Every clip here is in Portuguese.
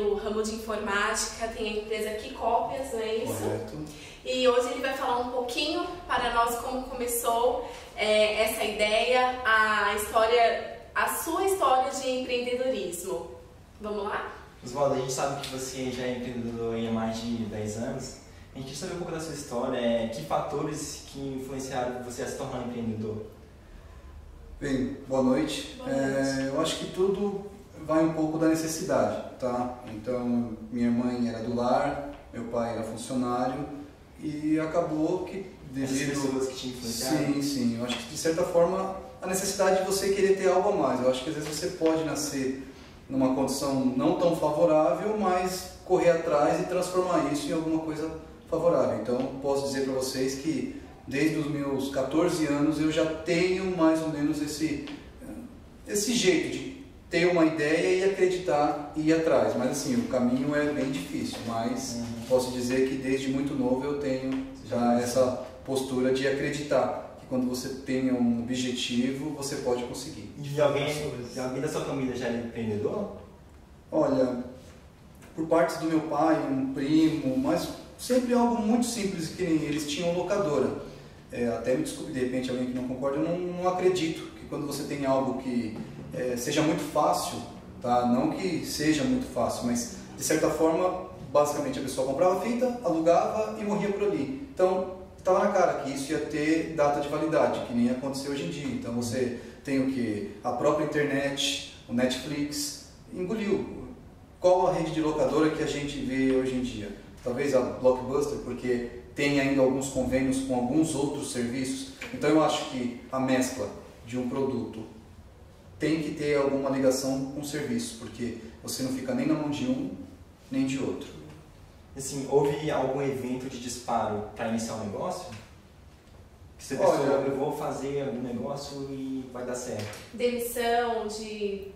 do ramo de informática, tem a empresa Keycópias, não é isso? Correto. E hoje ele vai falar um pouquinho para nós como começou essa ideia, a sua história de empreendedorismo. Vamos lá? Oswaldo, a gente sabe que você já é empreendedor há mais de 10 anos. A gente quer saber um pouco da sua história, que fatores que influenciaram você a se tornar um empreendedor? Bem, boa noite. Boa noite. Eu acho que tudo vai um pouco da necessidade, tá? Então, minha mãe era do lar, meu pai era funcionário e acabou que devido... Essas pessoas que te influenciaram? Sim, sim. Eu acho que de certa forma a necessidade de você querer ter algo a mais. Eu acho que às vezes você pode nascer numa condição não tão favorável, mas correr atrás e transformar isso em alguma coisa favorável. Então, posso dizer para vocês que desde os meus 14 anos eu já tenho mais ou menos esse jeito de ter uma ideia e acreditar e ir atrás. Mas assim, o caminho é bem difícil, mas posso dizer que desde muito novo eu tenho já essa postura de acreditar que quando você tem um objetivo, você pode conseguir. E alguém da sua família já é empreendedor? Olha, por parte do meu pai, um primo, mas sempre algo muito simples, que nem eles tinham locadora. Até me desculpe, de repente, alguém que não concorda, eu não acredito que quando você tem algo que seja muito fácil, tá? Não que seja muito fácil, mas de certa forma, basicamente a pessoa comprava fita, alugava e morria por ali. Então, estava na cara que isso ia ter data de validade, que nem aconteceu hoje em dia. Então você tem o que? A própria internet, o Netflix, engoliu. Qual a rede de locadora que a gente vê hoje em dia? Talvez a Blockbuster, porque tem ainda alguns convênios com alguns outros serviços. Então eu acho que a mescla de um produto tem que ter alguma ligação com o serviço, porque você não fica nem na mão de um, nem de outro. Assim, houve algum evento de disparo para iniciar um negócio? Que você pensou, eu vou fazer algum negócio e vai dar certo? Demissão de...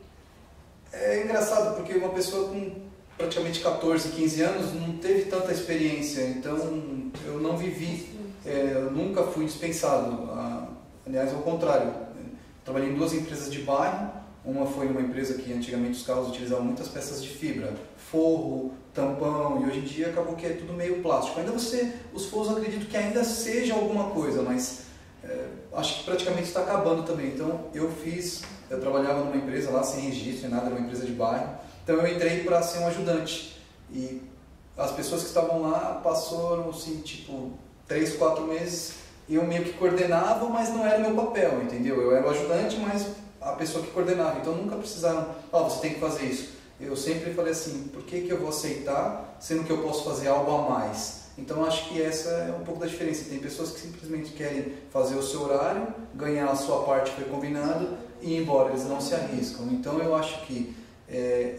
É engraçado, porque uma pessoa com praticamente 14, 15 anos não teve tanta experiência, então eu não vivi, eu nunca fui dispensado. Aliás, ao contrário, trabalhei em 2 empresas de bairro. Uma foi uma empresa que antigamente os carros utilizavam muitas peças de fibra, forro, tampão, e hoje em dia acabou que é tudo meio plástico. Ainda os forros acredito que ainda seja alguma coisa, mas acho que praticamente está acabando também. Então eu trabalhava numa empresa lá sem registro, sem nada, era uma empresa de bairro. Então eu entrei para ser um ajudante e as pessoas que estavam lá passaram assim, tipo 3, 4 meses e eu meio que coordenava, mas não era meu papel, entendeu? Eu era o ajudante, mas a pessoa que coordenava. Então nunca precisaram, você tem que fazer isso. Eu sempre falei assim, por que eu vou aceitar, sendo que eu posso fazer algo a mais? Então acho que essa é um pouco da diferença. Tem pessoas que simplesmente querem fazer o seu horário, ganhar a sua parte que foi combinado e ir embora, eles não se arriscam. Então eu acho que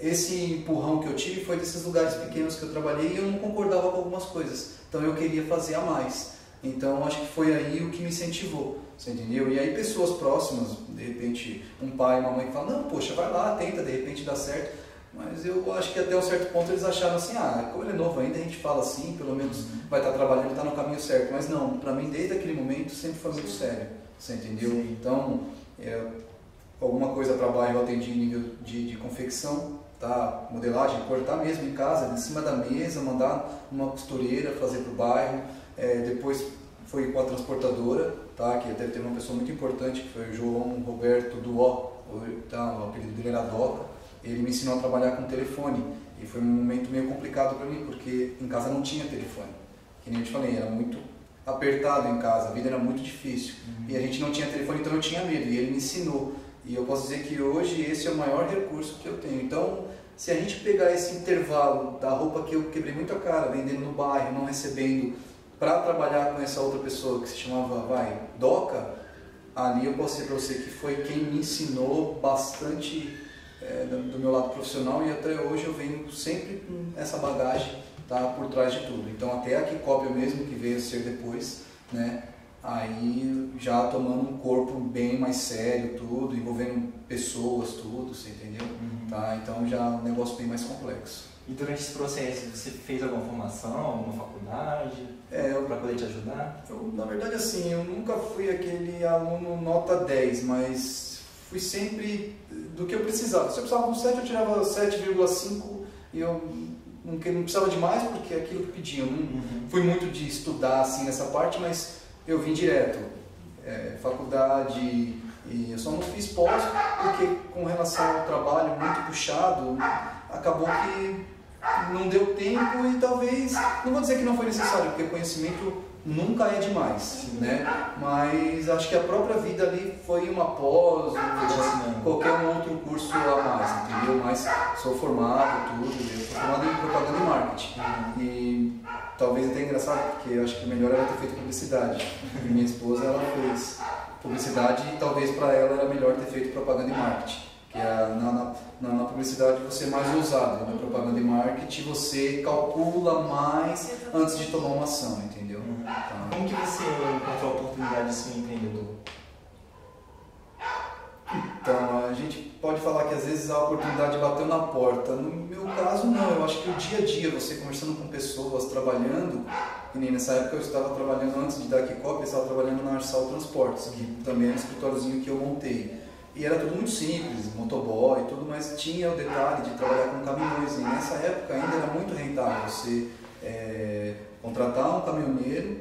esse empurrão que eu tive foi desses lugares pequenos que eu trabalhei e eu não concordava com algumas coisas. Então eu queria fazer a mais. Então acho que foi aí o que me incentivou, você entendeu? E aí pessoas próximas, de repente um pai e uma mãe que falam, não, poxa, vai lá, tenta, de repente dá certo. Mas eu acho que até um certo ponto eles acharam assim, como ele é novo ainda, a gente fala assim, pelo menos vai estar trabalhando, está no caminho certo. Mas não, para mim desde aquele momento sempre foi muito sério, você entendeu? Sim. Então, alguma coisa para bairro eu atendi em nível de confecção, tá? Modelagem, cortar mesmo em casa, em cima da mesa, mandar uma costureira fazer para o bairro. Depois foi com a transportadora, tá? Que deve ter uma pessoa muito importante, que foi o João Roberto Duó, tá? O apelido dele era Doca. Ele me ensinou a trabalhar com telefone e foi um momento meio complicado para mim, porque em casa não tinha telefone. Que nem eu te falei, era muito apertado em casa, a vida era muito difícil. E a gente não tinha telefone, então eu tinha medo, e ele me ensinou. E eu posso dizer que hoje esse é o maior recurso que eu tenho. Então, se a gente pegar esse intervalo da roupa que eu quebrei muito a cara, vendendo no bairro, não recebendo, para trabalhar com essa outra pessoa que se chamava, Doca, ali eu posso dizer para você que foi quem me ensinou bastante do meu lado profissional, e até hoje eu venho sempre com essa bagagem, tá, por trás de tudo. Então até a Keycópia mesmo, que veio a ser depois, né, aí já tomando um corpo bem mais sério, tudo, envolvendo pessoas, tudo, você entendeu? Tá? Então já é um negócio bem mais complexo. E durante esse processo, você fez alguma formação, alguma faculdade para poder te ajudar? Na verdade, assim, eu nunca fui aquele aluno nota 10, mas fui sempre do que eu precisava. Se eu precisava de um 7, eu tirava 7,5 e eu não precisava de mais porque é aquilo que pediam. Não fui muito de estudar assim nessa parte, mas eu vim direto. Faculdade, e eu só não fiz pós porque com relação ao trabalho muito puxado, acabou que não deu tempo e talvez, não vou dizer que não foi necessário, porque conhecimento nunca é demais, né? Mas acho que a própria vida ali foi uma pós, qualquer um outro curso a mais, entendeu? Mas sou formado, tudo, eu sou formado em propaganda e marketing. E talvez até engraçado, porque eu acho que melhor era ter feito publicidade. E minha esposa, ela fez publicidade e talvez para ela era melhor ter feito propaganda e marketing. Que na publicidade você é mais ousado, na propaganda e marketing você calcula mais antes de tomar uma ação, entendeu? Como que você encontrou a oportunidade de ser um empreendedor? Então, a gente pode falar que às vezes a oportunidade bateu na porta. No meu caso, não. Eu acho que o dia a dia, você conversando com pessoas, trabalhando, e nem nessa época eu estava trabalhando, antes de dar Aquicop, eu estava trabalhando na Arsal Transportes, que também era um escritóriozinho que eu montei. E era tudo muito simples, motoboy e tudo, mas tinha o detalhe de trabalhar com caminhões. E nessa época ainda era muito rentável você contratar um caminhoneiro,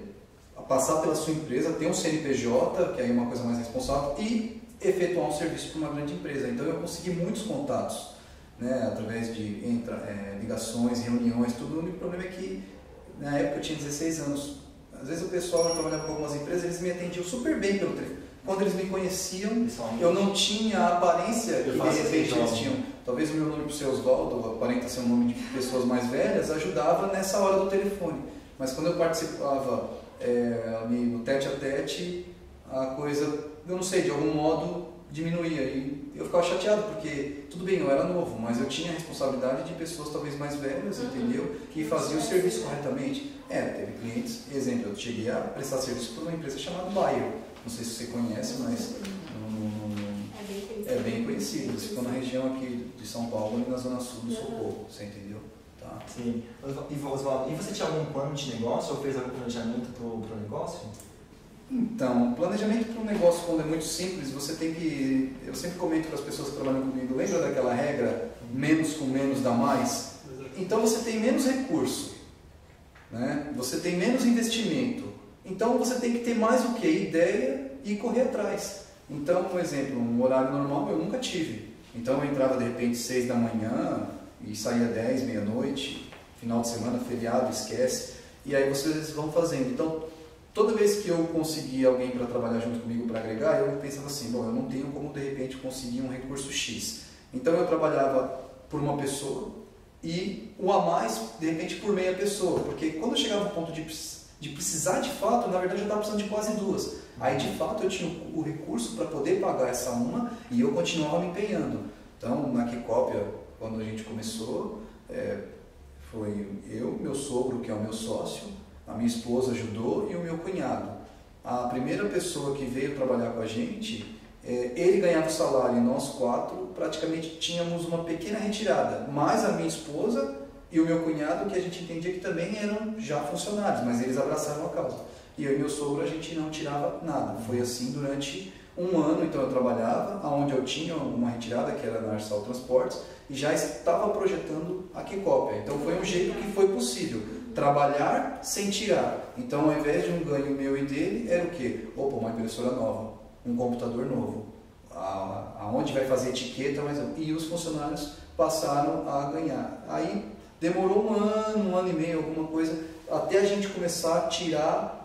passar pela sua empresa, ter um CNPJ, que aí é uma coisa mais responsável, e efetuar um serviço para uma grande empresa. Então eu consegui muitos contatos, né, através de ligações, reuniões, tudo. O único problema é que na época eu tinha 16 anos. Às vezes o pessoal trabalhava com algumas empresas, eles me atendiam super bem pelo telefone. Quando eles me conheciam, eu não tinha a aparência que de repente eles tinham. Talvez o meu nome, por ser Oswaldo, aparenta ser um nome de pessoas mais velhas, ajudava nessa hora do telefone. Mas quando eu participava ali no tete a tete, a coisa, eu não sei, de algum modo diminuía. E eu ficava chateado, porque tudo bem, eu era novo, mas eu tinha a responsabilidade de pessoas talvez mais velhas, entendeu? Que faziam o serviço corretamente. Teve clientes, exemplo, eu cheguei a prestar serviço por uma empresa chamada Bayer. Não sei se você conhece, mas é bem conhecido. Você ficou na região aqui de São Paulo, ali na zona sul do Socorro, você entendeu? Tá. Sim. Oswaldo, e você tinha algum plano de negócio ou fez algum planejamento para o negócio? Então, planejamento para um negócio, quando é muito simples, você tem que... Eu sempre comento para as pessoas que trabalham comigo, lembra daquela regra, menos com menos dá mais? Então você tem menos recurso, né? Você tem menos investimento. Então você tem que ter mais o que? Ideia e correr atrás. Então, por exemplo, um horário normal eu nunca tive. Então eu entrava de repente 6 da manhã e saía 10, meia-noite, final de semana, feriado, esquece. E aí vocês vão fazendo. Então, toda vez que eu conseguia alguém para trabalhar junto comigo para agregar, eu pensava assim, bom, eu não tenho como de repente conseguir um recurso X. Então eu trabalhava por uma pessoa e o a mais, de repente, por meia pessoa. Porque quando eu chegava no ponto de precisar de fato, na verdade eu estava precisando de quase duas. Aí de fato eu tinha o recurso para poder pagar essa uma e eu continuava me empenhando. Então na Aquicop, quando a gente começou, foi eu, meu sogro, que é o meu sócio, a minha esposa ajudou e o meu cunhado. A primeira pessoa que veio trabalhar com a gente, ele ganhava o salário e nós quatro praticamente tínhamos uma pequena retirada, mais a minha esposa e o meu cunhado, que a gente entendia que também eram já funcionários, mas eles abraçaram a causa. E eu e meu sogro, a gente não tirava nada. Foi assim durante um ano, então eu trabalhava, onde eu tinha uma retirada, que era na Arsal Transportes, e já estava projetando a Aquicop. Então foi um jeito que foi possível, trabalhar sem tirar. Então ao invés de um ganho meu e dele, era o quê? Opa, uma impressora nova, um computador novo, aonde vai fazer etiqueta, e os funcionários passaram a ganhar. Aí demorou um ano e meio, alguma coisa, até a gente começar a tirar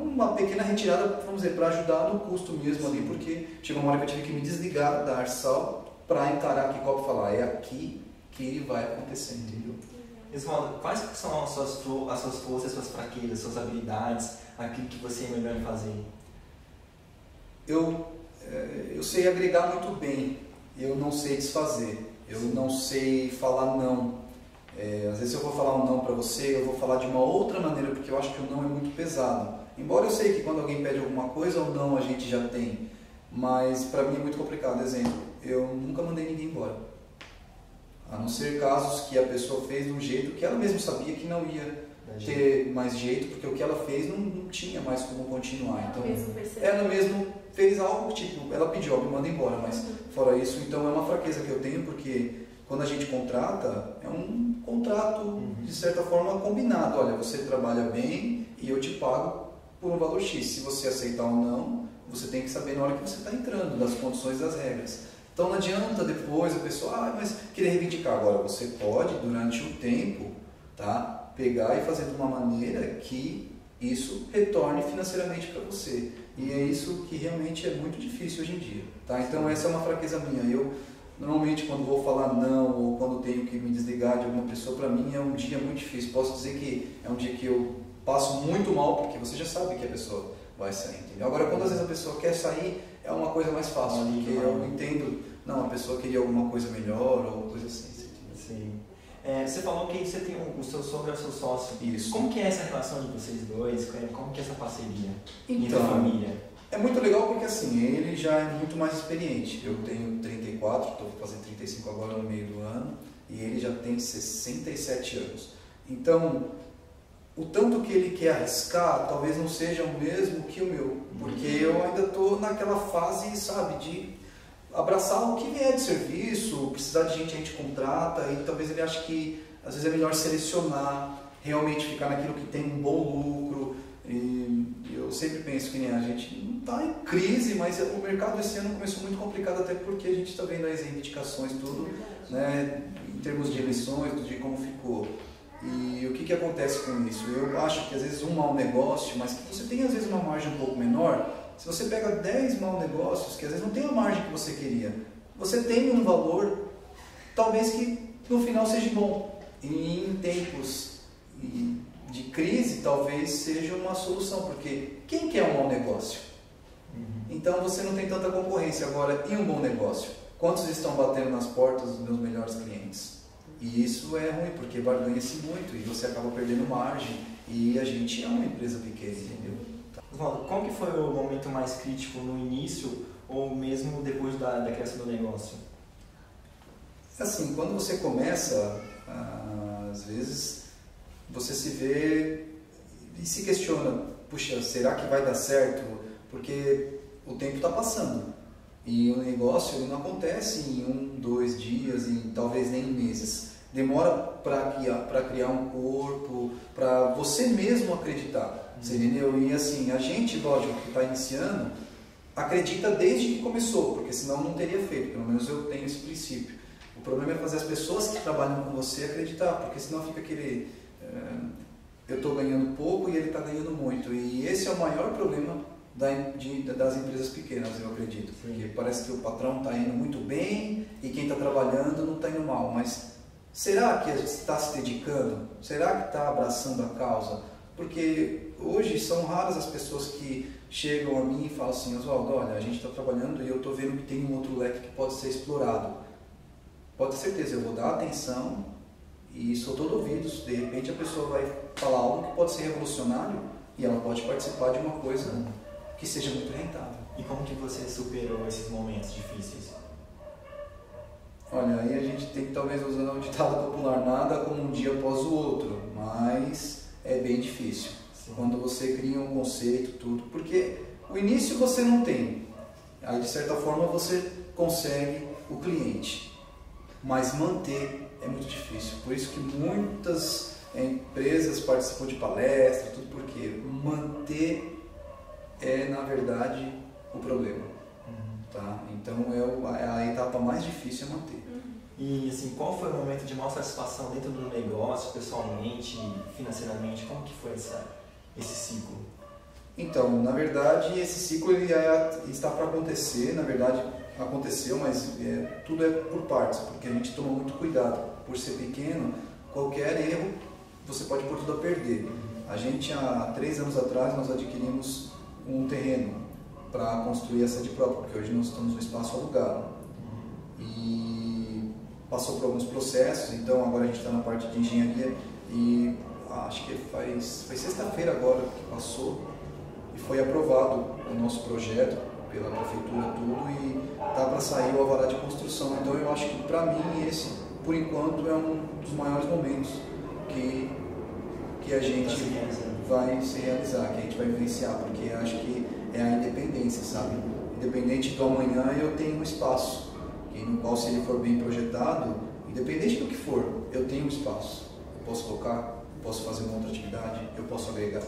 uma pequena retirada, vamos dizer, para ajudar no custo mesmo ali, porque chegou uma hora que eu tive que me desligar da Arsal para encarar a Aquicop e falar, é aqui que vai acontecer, entendeu? Oswaldo, quais são as suas forças, suas fraquezas, suas habilidades, aquilo que você é melhor em fazer? Eu sei agregar muito bem, eu não sei desfazer, eu não sei falar não. Às vezes eu vou falar um não para você, eu vou falar de uma outra maneira, porque eu acho que o não é muito pesado. Embora eu sei que quando alguém pede alguma coisa, o não a gente já tem. Mas para mim é muito complicado. Exemplo, eu nunca mandei ninguém embora. A não ser casos que a pessoa fez de um jeito que ela mesma sabia que não ia ter mais jeito, porque o que ela fez não tinha mais como continuar. Então, ela mesma fez algo tipo, ela pediu, me manda embora, mas fora isso, então é uma fraqueza que eu tenho, porque quando a gente contrata, é um contrato, de certa forma, combinado. Olha, você trabalha bem e eu te pago por um valor X. Se você aceitar ou não, você tem que saber na hora que você está entrando, das condições, das regras. Então não adianta depois a pessoa, mas querer reivindicar. Agora, você pode, durante o tempo, tá, pegar e fazer de uma maneira que isso retorne financeiramente para você. E é isso que realmente é muito difícil hoje em dia. Tá? Então essa é uma fraqueza minha. Eu, normalmente, quando vou falar não, ou quando tenho que me desligar de alguma pessoa, para mim é um dia muito difícil. Posso dizer que é um dia que eu passo muito mal, porque você já sabe que a pessoa vai sair. Entendeu? Agora, quando às vezes a pessoa quer sair, é uma coisa mais fácil, porque eu entendo, não, a pessoa queria alguma coisa melhor, ou coisa assim. Sim. Você falou que você tem o seu sogro é o seu sócio. Isso. Como que é essa relação de vocês dois? Como que é essa parceria entre a Então, família? é muito legal porque assim, ele já é muito mais experiente. Eu tenho 34, estou fazendo 35 agora no meio do ano, e ele já tem 67 anos. Então, o tanto que ele quer arriscar talvez não seja o mesmo que o meu, porque eu ainda estou naquela fase, sabe, de abraçar o que vier de serviço, precisar de gente a gente contrata, e talvez ele ache que às vezes é melhor selecionar, realmente ficar naquilo que tem um bom lucro. E eu sempre penso que a gente não está em crise, mas o mercado esse ano começou muito complicado, até porque a gente está vendo as reivindicações, tudo, né, em termos de eleições, de como ficou. E o que acontece com isso? Eu acho que às vezes um mau negócio, mas que você tem às vezes uma margem um pouco menor, se você pega 10 mau negócios, que às vezes não tem a margem que você queria, você tem um valor, talvez que no final seja bom. E em tempos de crise, talvez seja uma solução, porque quem quer um mau negócio? Então você não tem tanta concorrência. Agora, e um bom negócio? Quantos estão batendo nas portas dos meus melhores clientes? E isso é ruim, porque barganha-se muito e você acaba perdendo margem, e a gente é uma empresa pequena, entendeu? Oswaldo, qual que foi o momento mais crítico no início ou mesmo depois da criação do negócio? Assim, quando você começa, às vezes você se vê e se questiona, puxa, será que vai dar certo? Porque o tempo está passando e o negócio ele não acontece em 1, 2 dias e talvez nem em meses. Demora para criar um corpo, para você mesmo acreditar, você entendeu? E assim, a gente, lógico, que está iniciando, acredita desde que começou, porque senão não teria feito, pelo menos eu tenho esse princípio. O problema é fazer as pessoas que trabalham com você acreditar, porque senão fica aquele, eu estou ganhando pouco e ele está ganhando muito, e esse é o maior problema das empresas pequenas, eu acredito. Sim. Porque parece que o patrão está indo muito bem e quem está trabalhando não está indo mal, mas será que está se dedicando? Será que está abraçando a causa? Porque hoje são raras as pessoas que chegam a mim e falam assim, Oswaldo, olha, a gente está trabalhando e eu estou vendo que tem um outro leque que pode ser explorado. Pode ter certeza, eu vou dar atenção e sou todo ouvidos. De repente a pessoa vai falar algo que pode ser revolucionário e ela pode participar de uma coisa que seja muito rentável. E como que você superou esses momentos difíceis? Olha, aí a gente tem que, talvez, usando o ditado popular, nada como um dia após o outro, mas é bem difícil. Sim. Quando você cria um conceito, tudo, porque o início você não tem, aí de certa forma você consegue o cliente, mas manter é muito difícil. Por isso que muitas empresas participam de palestras, tudo, porque manter é, na verdade, o problema. Tá? Então é a etapa mais difícil é manter. E assim, qual foi o momento de maior satisfação dentro do negócio, pessoalmente, financeiramente? Como que foi esse ciclo? Então, na verdade, esse ciclo ele está para acontecer. Na verdade, aconteceu, mas tudo é por partes, porque a gente toma muito cuidado. Por ser pequeno, qualquer erro você pode pôr tudo a perder. A gente, há 3 anos atrás, nós adquirimos um terreno para construir a sede própria, porque hoje nós estamos no espaço alugado. E passou por alguns processos, então agora a gente está na parte de engenharia e acho que foi sexta-feira agora que passou e foi aprovado o nosso projeto pela prefeitura, tudo, e está para sair o alvará de construção. Então eu acho que para mim esse, por enquanto, é um dos maiores momentos que a gente vai se realizar, que a gente vai vivenciar, porque acho que é a independência, sabe? Independente do amanhã, eu tenho um espaço no qual, se ele for bem projetado, independente do que for, eu tenho um espaço. Eu posso tocar, eu posso fazer uma outra atividade, eu posso agregar,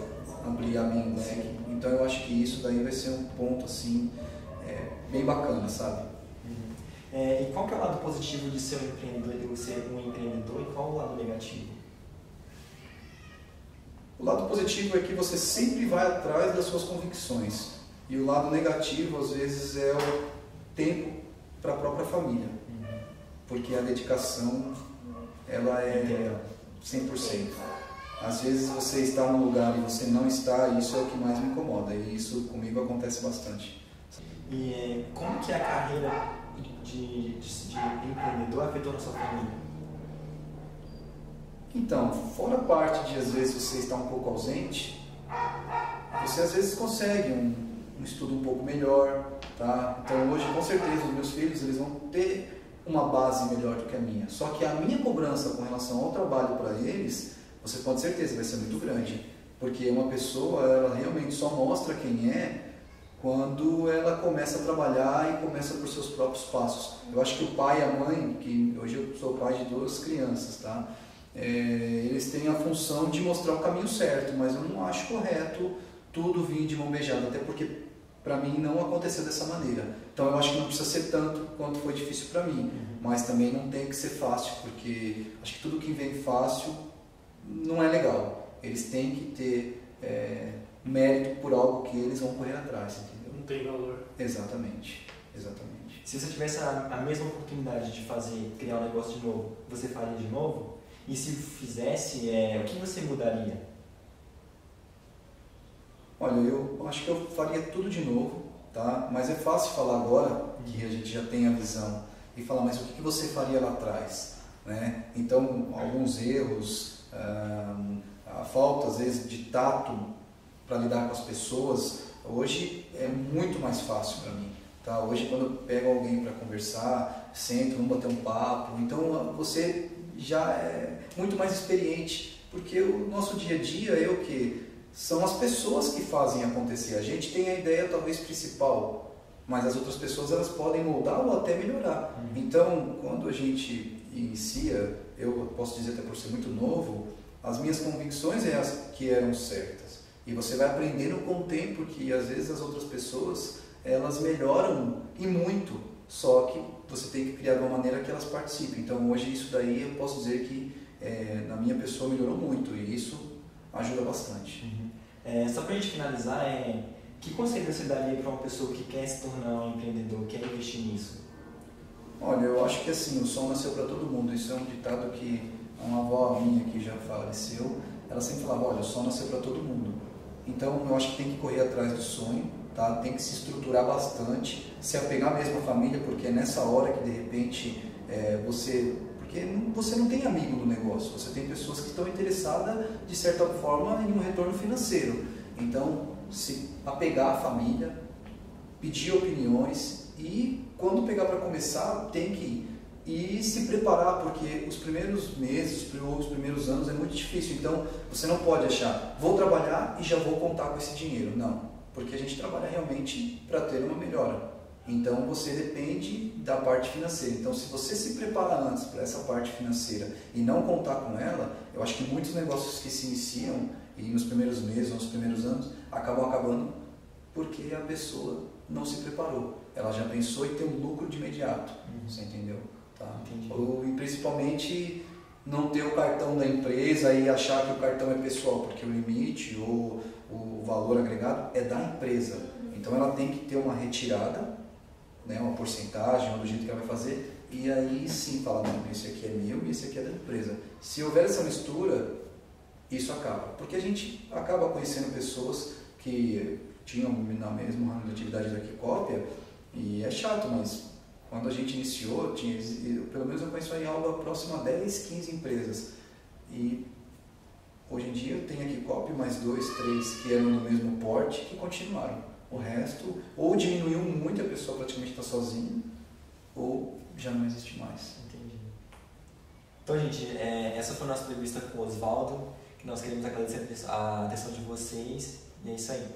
ampliar meu leque. Então eu acho que isso daí vai ser um ponto assim, bem bacana, sabe? E qual que é o lado positivo de ser um empreendedor e de ser um empreendedor, e qual o lado negativo? O lado positivo é que você sempre vai atrás das suas convicções. E o lado negativo, às vezes, é o tempo para a própria família. Porque a dedicação, ela é 100%. Às vezes você está num lugar e você não está, e isso é o que mais me incomoda. E isso comigo acontece bastante. E como que a carreira de empreendedor afetou na sua família? Então, fora a parte de às vezes você estar um pouco ausente, você às vezes consegue um estudo um pouco melhor, tá? Então hoje com certeza os meus filhos eles vão ter uma base melhor do que a minha. Só que a minha cobrança com relação ao trabalho para eles, você pode ter certeza vai ser muito grande, porque uma pessoa ela realmente só mostra quem é quando ela começa a trabalhar e começa por seus próprios passos. Eu acho que o pai e a mãe, que hoje eu sou pai de 2 crianças, tá? Eles têm a função de mostrar o caminho certo, mas eu não acho correto tudo vir de mão beijada, até porque para mim não aconteceu dessa maneira. Então eu acho que não precisa ser tanto quanto foi difícil para mim, mas também não tem que ser fácil, porque acho que tudo que vem fácil não é legal. Eles têm que ter mérito por algo que eles vão correr atrás, entendeu? Não tem valor. Exatamente. Se você tivesse a mesma oportunidade de criar um negócio de novo, você faria de novo? E se fizesse, o que você mudaria? Olha, eu acho que eu faria tudo de novo, tá? Mas é fácil falar agora que a gente já tem a visão e falar, mas o que você faria lá atrás, né? Então, alguns erros, a falta às vezes de tato para lidar com as pessoas, hoje é muito mais fácil para mim, tá? Hoje quando eu pego alguém para conversar, sento, vamos bater um papo, então você já é muito mais experiente, porque o nosso dia a dia é o que? São as pessoas que fazem acontecer. A gente tem a ideia talvez principal, mas as outras pessoas elas podem moldar ou até melhorar. Então, quando a gente inicia, eu posso dizer até por ser muito novo, as minhas convicções é as que eram certas. E você vai aprendendo com o tempo que às vezes as outras pessoas elas melhoram e muito, só que você tem que criar de uma maneira que elas participem. Então hoje isso daí eu posso dizer que na minha pessoa melhorou muito e isso ajuda bastante. Só para a gente finalizar, que conselho você daria para uma pessoa que quer se tornar um empreendedor, quer investir nisso? Olha, eu acho que assim, o sol nasceu para todo mundo. Isso é um ditado que uma avó minha que já faleceu, ela sempre falava, olha, o sol nasceu para todo mundo. Então eu acho que tem que correr atrás do sonho, tá? Tem que se estruturar bastante, se apegar mesmo à família, porque é nessa hora que de repente porque você não tem amigo no negócio, você tem pessoas que estão interessadas de certa forma em um retorno financeiro. Então, se apegar à família, pedir opiniões e quando pegar para começar, tem que ir e se preparar, porque os primeiros meses, os primeiros anos é muito difícil. Então, você não pode achar, vou trabalhar e já vou contar com esse dinheiro. Não, porque a gente trabalha realmente para ter uma melhora. Então você depende da parte financeira. Então se você se preparar antes para essa parte financeira e não contar com ela, eu acho que muitos negócios que se iniciam e nos primeiros meses, nos primeiros anos, acabam acabando porque a pessoa não se preparou. Ela já pensou em ter um lucro de imediato, você entendeu? Tá? E principalmente não ter o cartão da empresa e achar que o cartão é pessoal, porque o limite ou o valor agregado é da empresa. Então ela tem que ter uma retirada, né, uma porcentagem, ou do jeito que ela vai fazer, e aí sim falar, não, esse aqui é meu e esse aqui é da empresa. Se houver essa mistura, isso acaba. Porque a gente acaba conhecendo pessoas que tinham na mesma ramo de atividade da Quicópia, e é chato, mas quando a gente iniciou, pelo menos eu conheço aí algo próximo a 10, 15 empresas. E hoje em dia eu tenho a Quicópia mais 2, 3 que eram do mesmo porte que continuaram. O resto, ou diminuiu muito, a pessoa praticamente está sozinha, ou já não existe mais. Entendi. Então, gente, essa foi a nossa entrevista com o Osvaldo, que nós queremos agradecer a atenção de vocês, e é isso aí.